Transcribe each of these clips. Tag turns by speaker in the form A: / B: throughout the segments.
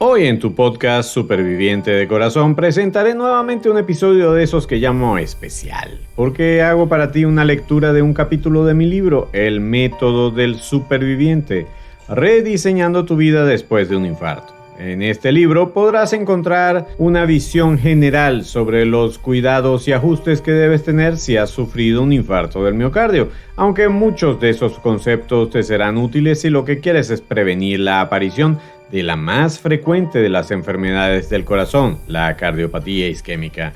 A: Hoy en tu podcast Superviviente de Corazón presentaré nuevamente un episodio de esos que llamo especial, porque hago para ti una lectura de un capítulo de mi libro, El método del superviviente, rediseñando tu vida después de un infarto. En este libro podrás encontrar una visión general sobre los cuidados y ajustes que debes tener si has sufrido un infarto del miocardio, aunque muchos de esos conceptos te serán útiles si lo que quieres es prevenir la aparición de la más frecuente de las enfermedades del corazón, la cardiopatía isquémica.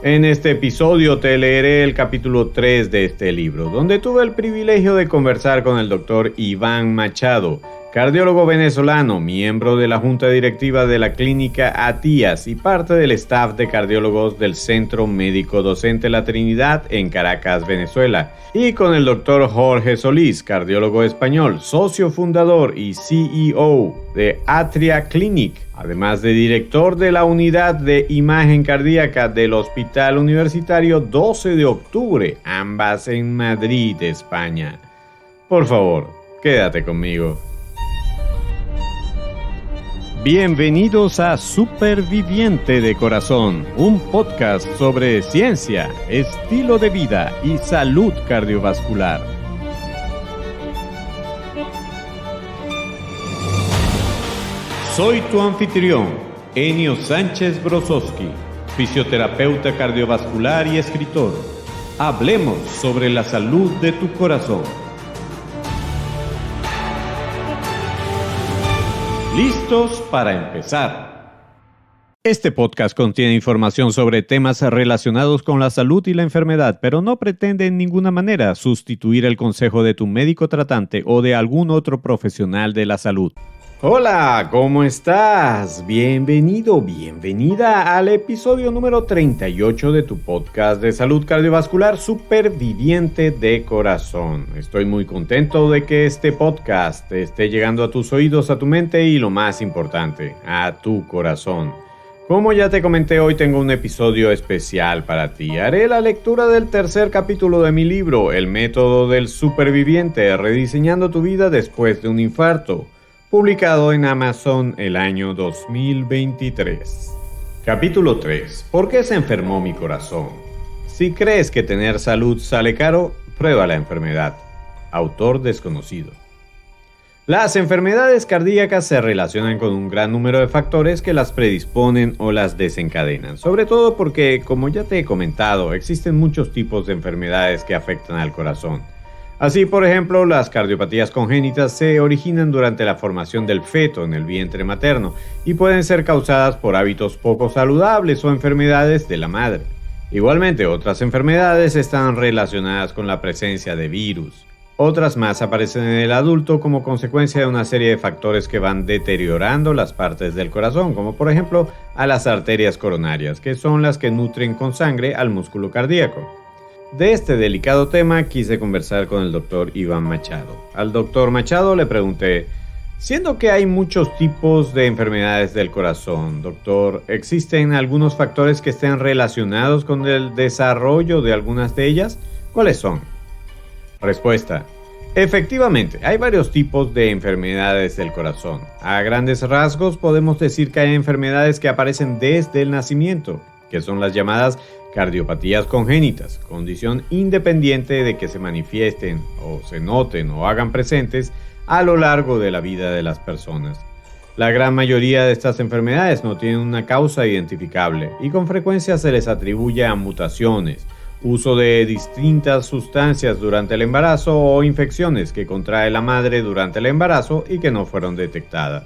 A: En este episodio te leeré el capítulo 3 de este libro, donde tuve el privilegio de conversar con el doctor Iván Machado, cardiólogo venezolano, miembro de la junta directiva de la clínica ATIAS y parte del staff de cardiólogos del Centro Médico Docente La Trinidad en Caracas, Venezuela, y con el doctor Jorge Solís, cardiólogo español, socio fundador y CEO de Atria Clinic, además de director de la unidad de imagen cardíaca del Hospital Universitario 12 de Octubre, ambas en Madrid, España. Por favor, quédate conmigo. Bienvenidos a Superviviente de Corazón, un podcast sobre ciencia, estilo de vida y salud cardiovascular. Soy tu anfitrión, Enio Sánchez Brozowski, fisioterapeuta cardiovascular y escritor. Hablemos sobre la salud de tu corazón. ¿Listos para empezar? Este podcast contiene información sobre temas relacionados con la salud y la enfermedad, pero no pretende en ninguna manera sustituir el consejo de tu médico tratante o de algún otro profesional de la salud. Hola, ¿cómo estás? Bienvenido, bienvenida al episodio número 38 de tu podcast de salud cardiovascular Superviviente de Corazón. Estoy muy contento de que este podcast esté llegando a tus oídos, a tu mente y lo más importante, a tu corazón. Como ya te comenté, hoy tengo un episodio especial para ti. Haré la lectura del tercer capítulo de mi libro, El método del superviviente, rediseñando tu vida después de un infarto, publicado en Amazon el año 2023. Capítulo 3. ¿Por qué se enfermó mi corazón? Si crees que tener salud sale caro, prueba la enfermedad. Autor desconocido. Las enfermedades cardíacas se relacionan con un gran número de factores que las predisponen o las desencadenan, sobre todo porque, como ya te he comentado, existen muchos tipos de enfermedades que afectan al corazón. Así, por ejemplo, las cardiopatías congénitas se originan durante la formación del feto en el vientre materno y pueden ser causadas por hábitos poco saludables o enfermedades de la madre. Igualmente, otras enfermedades están relacionadas con la presencia de virus. Otras más aparecen en el adulto como consecuencia de una serie de factores que van deteriorando las partes del corazón, como por ejemplo a las arterias coronarias, que son las que nutren con sangre al músculo cardíaco. De este delicado tema quise conversar con el doctor Iván Machado. Al doctor Machado le pregunté, siendo que hay muchos tipos de enfermedades del corazón, doctor, ¿existen algunos factores que estén relacionados con el desarrollo de algunas de ellas? ¿Cuáles son? Respuesta. Efectivamente, hay varios tipos de enfermedades del corazón. A grandes rasgos podemos decir que hay enfermedades que aparecen desde el nacimiento, que son las llamadas cardiopatías congénitas, condición independiente de que se manifiesten o se noten o hagan presentes a lo largo de la vida de las personas. La gran mayoría de estas enfermedades no tienen una causa identificable y con frecuencia se les atribuye a mutaciones, uso de distintas sustancias durante el embarazo o infecciones que contrae la madre durante el embarazo y que no fueron detectadas.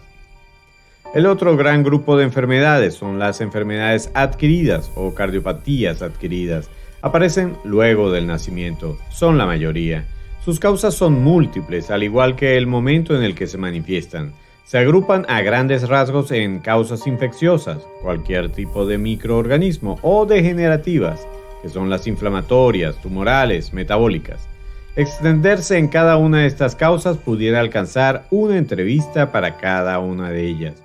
A: El otro gran grupo de enfermedades son las enfermedades adquiridas o cardiopatías adquiridas. Aparecen luego del nacimiento, son la mayoría. Sus causas son múltiples, al igual que el momento en el que se manifiestan. Se agrupan a grandes rasgos en causas infecciosas, cualquier tipo de microorganismo, o degenerativas, que son las inflamatorias, tumorales, metabólicas. Extenderse en cada una de estas causas pudiera alcanzar una entrevista para cada una de ellas.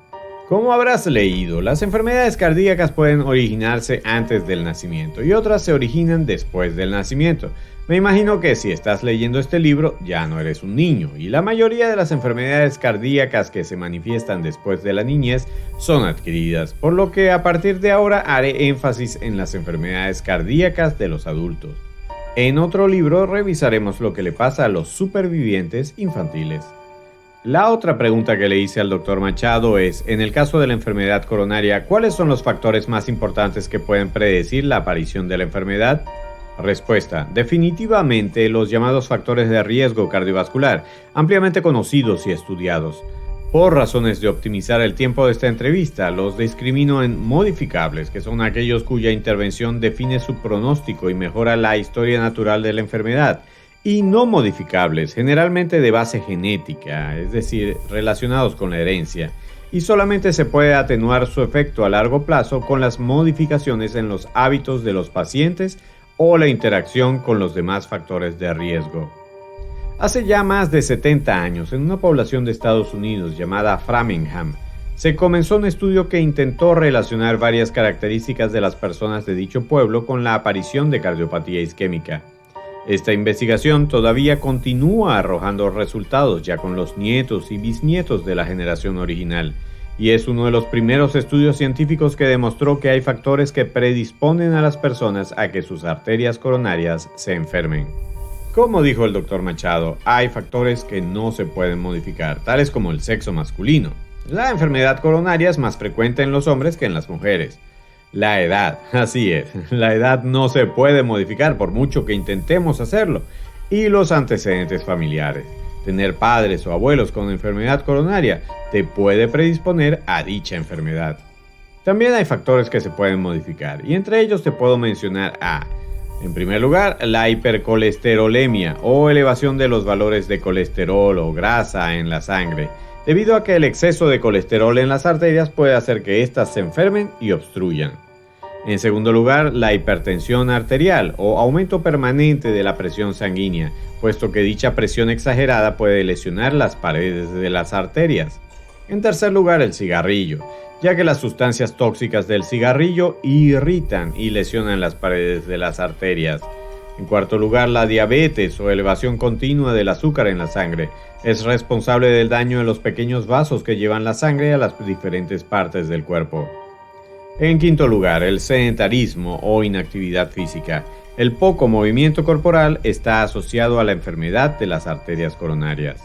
A: Como habrás leído, las enfermedades cardíacas pueden originarse antes del nacimiento y otras se originan después del nacimiento. Me imagino que si estás leyendo este libro ya no eres un niño y la mayoría de las enfermedades cardíacas que se manifiestan después de la niñez son adquiridas, por lo que a partir de ahora haré énfasis en las enfermedades cardíacas de los adultos. En otro libro revisaremos lo que le pasa a los supervivientes infantiles. La otra pregunta que le hice al Dr. Machado es, en el caso de la enfermedad coronaria, ¿cuáles son los factores más importantes que pueden predecir la aparición de la enfermedad? Respuesta: definitivamente los llamados factores de riesgo cardiovascular, ampliamente conocidos y estudiados. Por razones de optimizar el tiempo de esta entrevista, los discrimino en modificables, que son aquellos cuya intervención define su pronóstico y mejora la historia natural de la enfermedad, y no modificables, generalmente de base genética, es decir, relacionados con la herencia, y solamente se puede atenuar su efecto a largo plazo con las modificaciones en los hábitos de los pacientes o la interacción con los demás factores de riesgo. Hace ya más de 70 años, en una población de Estados Unidos llamada Framingham, se comenzó un estudio que intentó relacionar varias características de las personas de dicho pueblo con la aparición de cardiopatía isquémica. Esta investigación todavía continúa arrojando resultados ya con los nietos y bisnietos de la generación original, y es uno de los primeros estudios científicos que demostró que hay factores que predisponen a las personas a que sus arterias coronarias se enfermen. Como dijo el Dr. Machado, hay factores que no se pueden modificar, tales como el sexo masculino. La enfermedad coronaria es más frecuente en los hombres que en las mujeres. La edad, así es, la edad no se puede modificar por mucho que intentemos hacerlo. Y los antecedentes familiares. Tener padres o abuelos con enfermedad coronaria te puede predisponer a dicha enfermedad. También hay factores que se pueden modificar, y entre ellos te puedo mencionar en primer lugar, la hipercolesterolemia o elevación de los valores de colesterol o grasa en la sangre, debido a que el exceso de colesterol en las arterias puede hacer que éstas se enfermen y obstruyan. En segundo lugar, la hipertensión arterial o aumento permanente de la presión sanguínea, puesto que dicha presión exagerada puede lesionar las paredes de las arterias. En tercer lugar, el cigarrillo, ya que las sustancias tóxicas del cigarrillo irritan y lesionan las paredes de las arterias. En cuarto lugar, la diabetes o elevación continua del azúcar en la sangre es responsable del daño en los pequeños vasos que llevan la sangre a las diferentes partes del cuerpo. En quinto lugar, el sedentarismo o inactividad física. El poco movimiento corporal está asociado a la enfermedad de las arterias coronarias.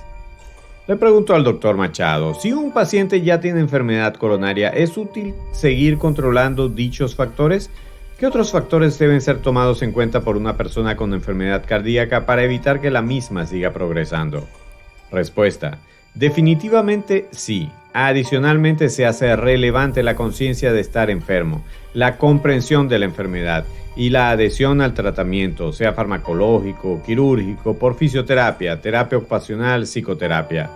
A: Le pregunto al Dr. Machado, si un paciente ya tiene enfermedad coronaria, ¿es útil seguir controlando dichos factores? ¿Qué otros factores deben ser tomados en cuenta por una persona con enfermedad cardíaca para evitar que la misma siga progresando? Respuesta: definitivamente sí. Adicionalmente, se hace relevante la conciencia de estar enfermo, la comprensión de la enfermedad y la adhesión al tratamiento, sea farmacológico, quirúrgico, por fisioterapia, terapia ocupacional, psicoterapia.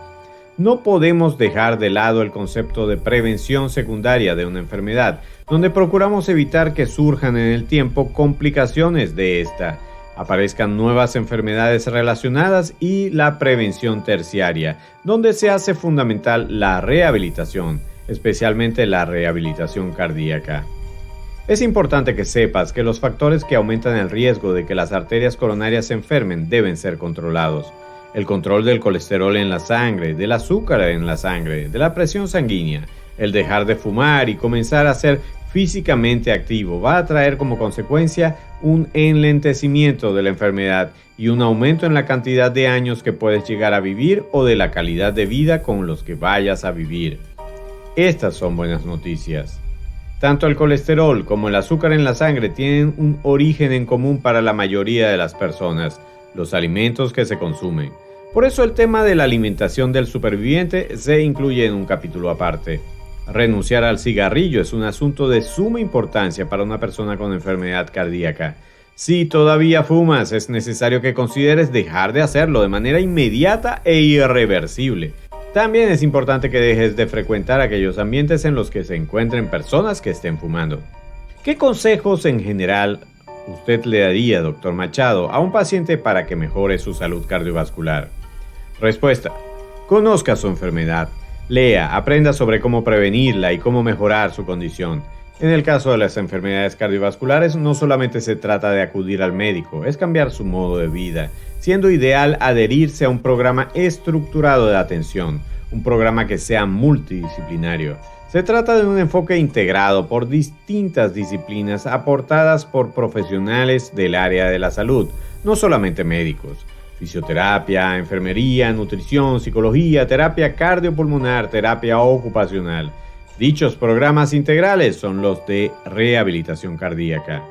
A: No podemos dejar de lado el concepto de prevención secundaria de una enfermedad, donde procuramos evitar que surjan en el tiempo complicaciones de esta, aparezcan nuevas enfermedades relacionadas y la prevención terciaria, donde se hace fundamental la rehabilitación, especialmente la rehabilitación cardíaca. Es importante que sepas que los factores que aumentan el riesgo de que las arterias coronarias se enfermen deben ser controlados. El control del colesterol en la sangre, del azúcar en la sangre, de la presión sanguínea, el dejar de fumar y comenzar a ser físicamente activo va a traer como consecuencia un enlentecimiento de la enfermedad y un aumento en la cantidad de años que puedes llegar a vivir o de la calidad de vida con los que vayas a vivir. Estas son buenas noticias. Tanto el colesterol como el azúcar en la sangre tienen un origen en común para la mayoría de las personas, los alimentos que se consumen. Por eso el tema de la alimentación del superviviente se incluye en un capítulo aparte. Renunciar al cigarrillo es un asunto de suma importancia para una persona con enfermedad cardíaca. Si todavía fumas, es necesario que consideres dejar de hacerlo de manera inmediata e irreversible. También es importante que dejes de frecuentar aquellos ambientes en los que se encuentren personas que estén fumando. ¿Qué consejos en general usted le daría, Dr. Machado, a un paciente para que mejore su salud cardiovascular? Respuesta: conozca su enfermedad. Lea, aprenda sobre cómo prevenirla y cómo mejorar su condición. En el caso de las enfermedades cardiovasculares, no solamente se trata de acudir al médico, es cambiar su modo de vida, siendo ideal adherirse a un programa estructurado de atención, un programa que sea multidisciplinario. Se trata de un enfoque integrado por distintas disciplinas aportadas por profesionales del área de la salud, no solamente médicos. Fisioterapia, enfermería, nutrición, psicología, terapia cardiopulmonar, terapia ocupacional. Dichos programas integrales son los de rehabilitación cardíaca.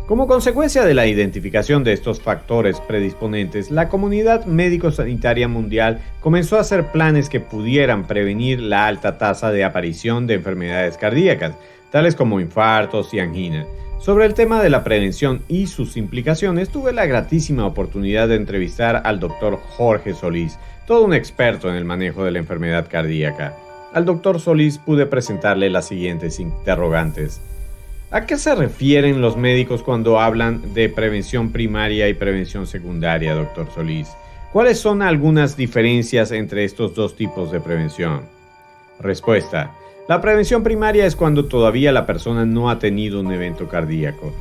A: Como consecuencia de la identificación de estos factores predisponentes, la comunidad médico-sanitaria mundial comenzó a hacer planes que pudieran prevenir la alta tasa de aparición de enfermedades cardíacas, tales como infartos y angina. Sobre el tema de la prevención y sus implicaciones, tuve la gratísima oportunidad de entrevistar al Dr. Jorge Solís, todo un experto en el manejo de la enfermedad cardíaca. Al Dr. Solís pude presentarle las siguientes interrogantes. ¿A qué se refieren los médicos cuando hablan de prevención primaria y prevención secundaria, Dr. Solís? ¿Cuáles son algunas diferencias entre estos dos tipos de prevención? Respuesta. La prevención primaria es cuando todavía la persona no ha tenido un evento cardíaco.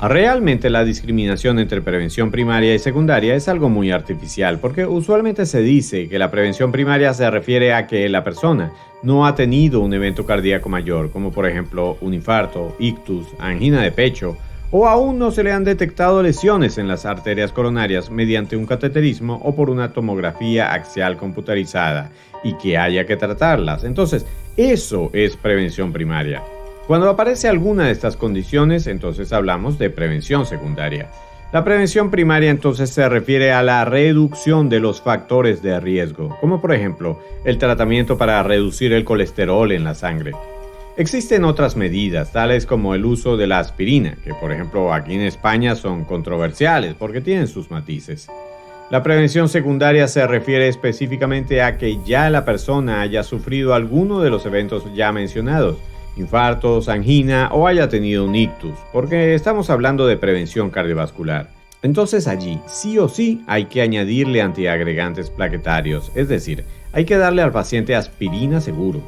A: Realmente la discriminación entre prevención primaria y secundaria es algo muy artificial, porque usualmente se dice que la prevención primaria se refiere a que la persona no ha tenido un evento cardíaco mayor, como por ejemplo un infarto, ictus, angina de pecho, o aún no se le han detectado lesiones en las arterias coronarias mediante un cateterismo o por una tomografía axial computarizada, y que haya que tratarlas. Entonces, eso es prevención primaria. Cuando aparece alguna de estas condiciones, entonces hablamos de prevención secundaria. La prevención primaria entonces se refiere a la reducción de los factores de riesgo, como por ejemplo el tratamiento para reducir el colesterol en la sangre. Existen otras medidas, tales como el uso de la aspirina, que por ejemplo aquí en España son controversiales porque tienen sus matices. La prevención secundaria se refiere específicamente a que ya la persona haya sufrido alguno de los eventos ya mencionados, infartos, angina o haya tenido un ictus, porque estamos hablando de prevención cardiovascular. Entonces allí, sí o sí, hay que añadirle antiagregantes plaquetarios, es decir, hay que darle al paciente aspirina seguro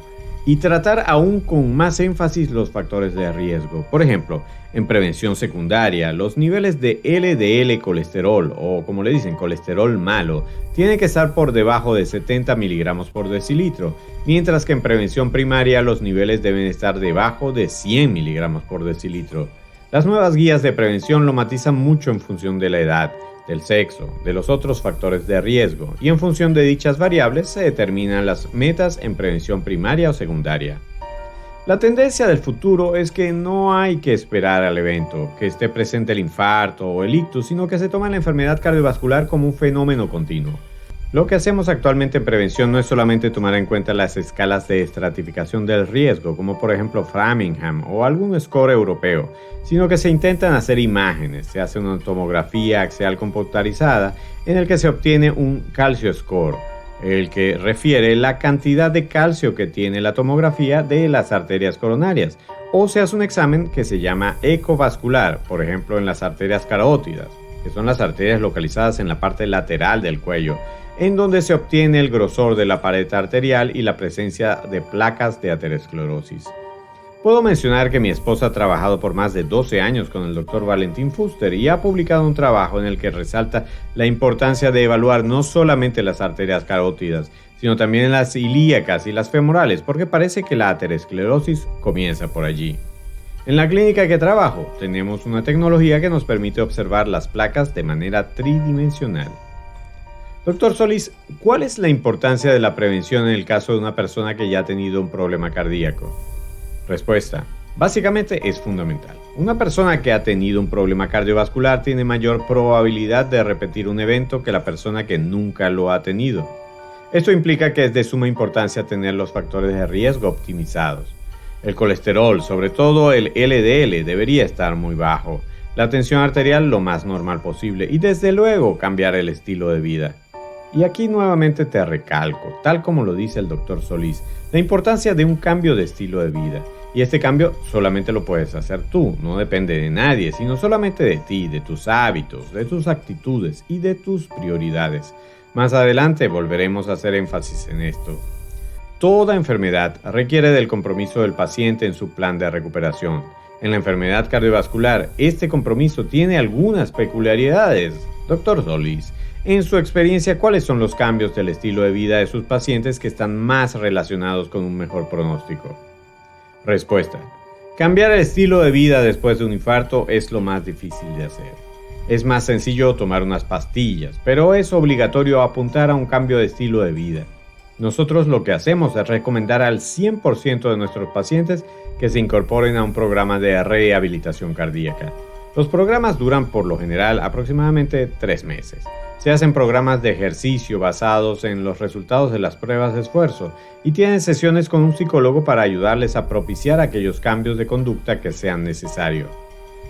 A: y tratar aún con más énfasis los factores de riesgo. Por ejemplo, en prevención secundaria, los niveles de LDL colesterol, o como le dicen, colesterol malo, tienen que estar por debajo de 70 miligramos por decilitro, mientras que en prevención primaria los niveles deben estar debajo de 100 miligramos por decilitro. Las nuevas guías de prevención lo matizan mucho en función de la edad, del sexo, de los otros factores de riesgo, y en función de dichas variables se determinan las metas en prevención primaria o secundaria. La tendencia del futuro es que no hay que esperar al evento, que esté presente el infarto o el ictus, sino que se toma la enfermedad cardiovascular como un fenómeno continuo. Lo que hacemos actualmente en prevención no es solamente tomar en cuenta las escalas de estratificación del riesgo, como por ejemplo Framingham o algún score europeo, sino que se intentan hacer imágenes, se hace una tomografía axial computarizada en el que se obtiene un calcio score, el que refiere la cantidad de calcio que tiene la tomografía de las arterias coronarias, o se hace un examen que se llama ecovascular, por ejemplo en las arterias carótidas, que son las arterias localizadas en la parte lateral del cuello, en donde se obtiene el grosor de la pared arterial y la presencia de placas de aterosclerosis. Puedo mencionar que mi esposa ha trabajado por más de 12 años con el Dr. Valentín Fuster y ha publicado un trabajo en el que resalta la importancia de evaluar no solamente las arterias carótidas, sino también las ilíacas y las femorales, porque parece que la aterosclerosis comienza por allí. En la clínica que trabajo, tenemos una tecnología que nos permite observar las placas de manera tridimensional. Doctor Solís, ¿cuál es la importancia de la prevención en el caso de una persona que ya ha tenido un problema cardíaco? Respuesta. Básicamente es fundamental. Una persona que ha tenido un problema cardiovascular tiene mayor probabilidad de repetir un evento que la persona que nunca lo ha tenido. Esto implica que es de suma importancia tener los factores de riesgo optimizados. El colesterol, sobre todo el LDL, debería estar muy bajo. La tensión arterial lo más normal posible y desde luego cambiar el estilo de vida. Y aquí nuevamente te recalco, tal como lo dice el Dr. Solís, la importancia de un cambio de estilo de vida. Y este cambio solamente lo puedes hacer tú, no depende de nadie, sino solamente de ti, de tus hábitos, de tus actitudes y de tus prioridades. Más adelante volveremos a hacer énfasis en esto. Toda enfermedad requiere del compromiso del paciente en su plan de recuperación. En la enfermedad cardiovascular, este compromiso tiene algunas peculiaridades. Dr. Solís, en su experiencia, ¿cuáles son los cambios del estilo de vida de sus pacientes que están más relacionados con un mejor pronóstico? Respuesta. Cambiar el estilo de vida después de un infarto es lo más difícil de hacer. Es más sencillo tomar unas pastillas, pero es obligatorio apuntar a un cambio de estilo de vida. Nosotros lo que hacemos es recomendar al 100% de nuestros pacientes que se incorporen a un programa de rehabilitación cardíaca. Los programas duran por lo general aproximadamente 3 meses. Se hacen programas de ejercicio basados en los resultados de las pruebas de esfuerzo y tienen sesiones con un psicólogo para ayudarles a propiciar aquellos cambios de conducta que sean necesarios.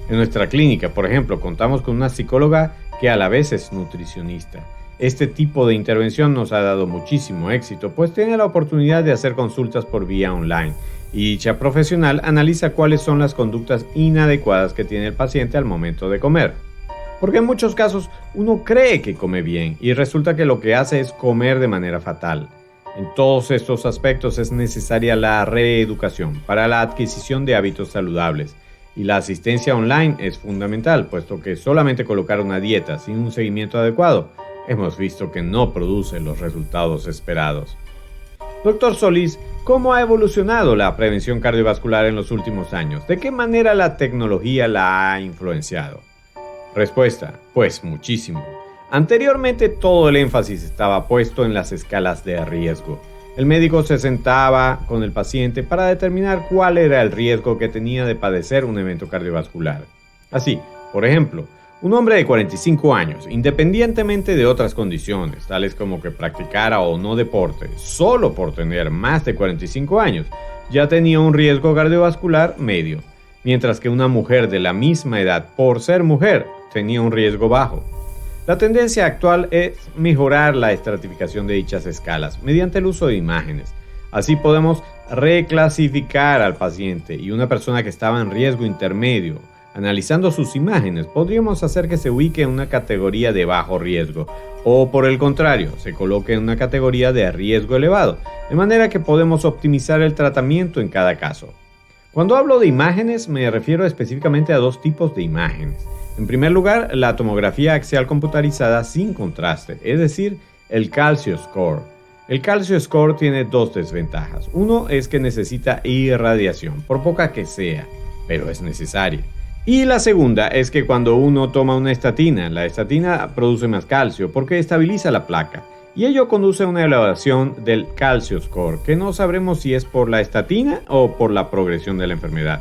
A: En nuestra clínica, por ejemplo, contamos con una psicóloga que a la vez es nutricionista. Este tipo de intervención nos ha dado muchísimo éxito, pues tiene la oportunidad de hacer consultas por vía online y dicha profesional analiza cuáles son las conductas inadecuadas que tiene el paciente al momento de comer. Porque en muchos casos uno cree que come bien y resulta que lo que hace es comer de manera fatal. En todos estos aspectos es necesaria la reeducación para la adquisición de hábitos saludables y la asistencia online es fundamental, puesto que solamente colocar una dieta sin un seguimiento adecuado hemos visto que no produce los resultados esperados. Dr. Solís, ¿cómo ha evolucionado la prevención cardiovascular en los últimos años? ¿De qué manera la tecnología la ha influenciado? Respuesta, pues muchísimo. Anteriormente todo el énfasis estaba puesto en las escalas de riesgo. El médico se sentaba con el paciente para determinar cuál era el riesgo que tenía de padecer un evento cardiovascular. Así, por ejemplo, un hombre de 45 años, independientemente de otras condiciones, tales como que practicara o no deporte, solo por tener más de 45 años, ya tenía un riesgo cardiovascular medio, mientras que una mujer de la misma edad, por ser mujer, tenía un riesgo bajo. La tendencia actual es mejorar la estratificación de dichas escalas mediante el uso de imágenes. Así podemos reclasificar al paciente y una persona que estaba en riesgo intermedio. Analizando sus imágenes, podríamos hacer que se ubique en una categoría de bajo riesgo o, por el contrario, se coloque en una categoría de riesgo elevado, de manera que podemos optimizar el tratamiento en cada caso. Cuando hablo de imágenes, me refiero específicamente a 2 tipos de imágenes. En primer lugar, la tomografía axial computarizada sin contraste, es decir, el Calcio Score. El Calcio Score tiene 2 desventajas. Uno es que necesita irradiación, por poca que sea, pero es necesaria. Y la segunda es que cuando uno toma una estatina, la estatina produce más calcio porque estabiliza la placa. Y ello conduce a una elevación del Calcio Score, que no sabremos si es por la estatina o por la progresión de la enfermedad.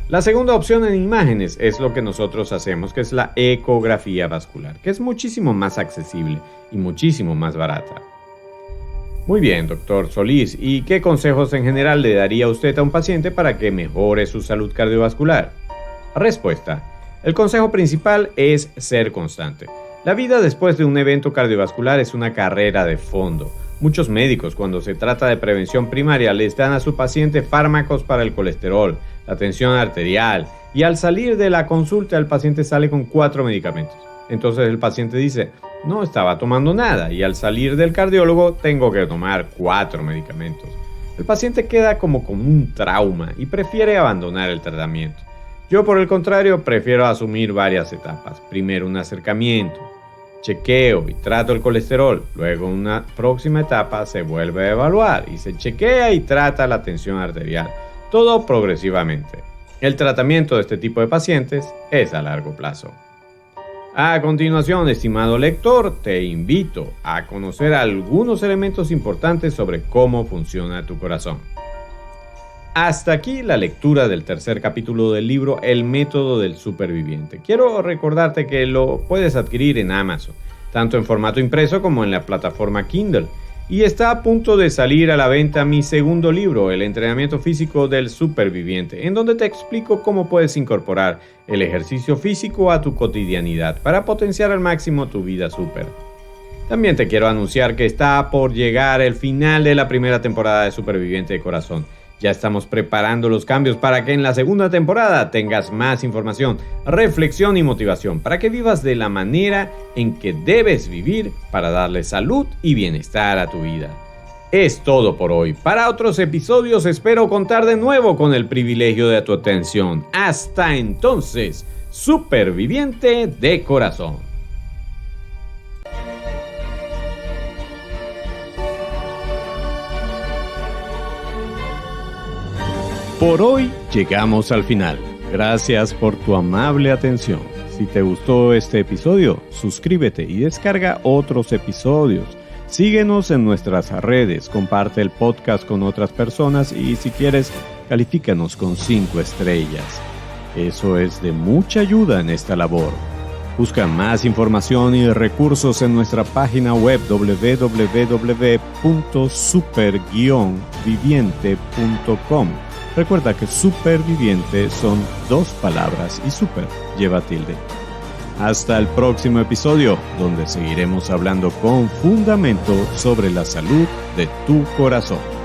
A: La segunda opción en imágenes es lo que nosotros hacemos, que es la ecografía vascular, que es muchísimo más accesible y muchísimo más barata. Muy bien, doctor Solís, ¿y qué consejos en general le daría usted a un paciente para que mejore su salud cardiovascular? Respuesta. El consejo principal es ser constante. La vida después de un evento cardiovascular es una carrera de fondo. Muchos médicos, cuando se trata de prevención primaria, les dan a su paciente fármacos para el colesterol, la tensión arterial, y al salir de la consulta el paciente sale con 4 medicamentos. Entonces el paciente dice, no estaba tomando nada, y al salir del cardiólogo tengo que tomar 4 medicamentos. El paciente queda como con un trauma y prefiere abandonar el tratamiento. Yo, por el contrario, prefiero asumir varias etapas. Primero un acercamiento, chequeo y trato el colesterol. Luego, en una próxima etapa, se vuelve a evaluar y se chequea y trata la tensión arterial. Todo progresivamente. El tratamiento de este tipo de pacientes es a largo plazo. A continuación, estimado lector, te invito a conocer algunos elementos importantes sobre cómo funciona tu corazón. Hasta aquí la lectura del tercer capítulo del libro El método del superviviente. Quiero recordarte que lo puedes adquirir en Amazon, tanto en formato impreso como en la plataforma Kindle. Y está a punto de salir a la venta mi segundo libro, El entrenamiento físico del superviviente, en donde te explico cómo puedes incorporar el ejercicio físico a tu cotidianidad para potenciar al máximo tu vida súper. También te quiero anunciar que está por llegar el final de la primera temporada de Superviviente de Corazón. Ya estamos preparando los cambios para que en la segunda temporada tengas más información, reflexión y motivación para que vivas de la manera en que debes vivir para darle salud y bienestar a tu vida. Es todo por hoy. Para otros episodios espero contar de nuevo con el privilegio de tu atención. Hasta entonces, superviviente de corazón. Por hoy llegamos al final. Gracias por tu amable atención. Si te gustó este episodio, suscríbete y descarga otros episodios. Síguenos en nuestras redes, comparte el podcast con otras personas y si quieres, califícanos con 5 estrellas. Eso es de mucha ayuda en esta labor. Busca más información y recursos en nuestra página web www.super-viviente.com. Recuerda que superviviente son 2 palabras y super lleva tilde. Hasta el próximo episodio, donde seguiremos hablando con fundamento sobre la salud de tu corazón.